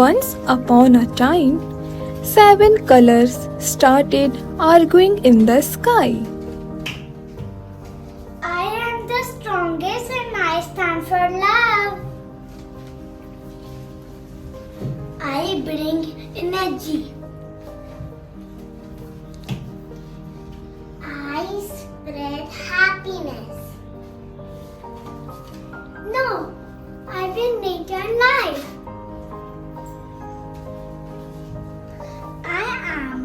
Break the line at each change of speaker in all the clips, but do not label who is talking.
Once upon a time, 7 colors started arguing in the sky.
I am the strongest and I stand for love. I bring energy. I spread happiness. No, I bring nature and life. I am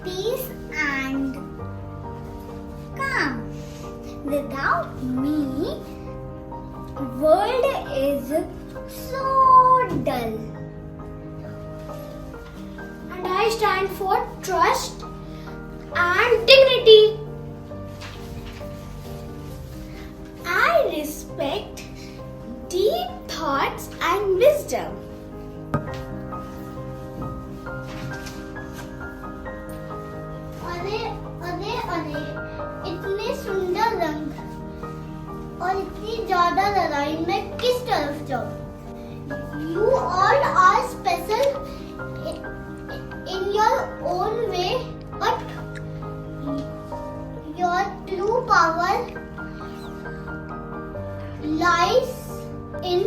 peace and calm. Without me, world is so dull. And I stand for trust and dignity. I respect deep thoughts and wisdom. अरे अरे अरे इतने सुंदर रंग और इतनी ज्यादा लड़ाई में किस तरफ जाऊं? You all are special in your own way, but your true power lies in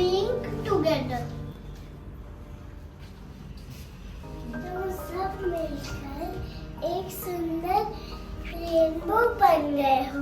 being together. तुम सब मिलकर एक सुंदर रेनबो बन गए हो।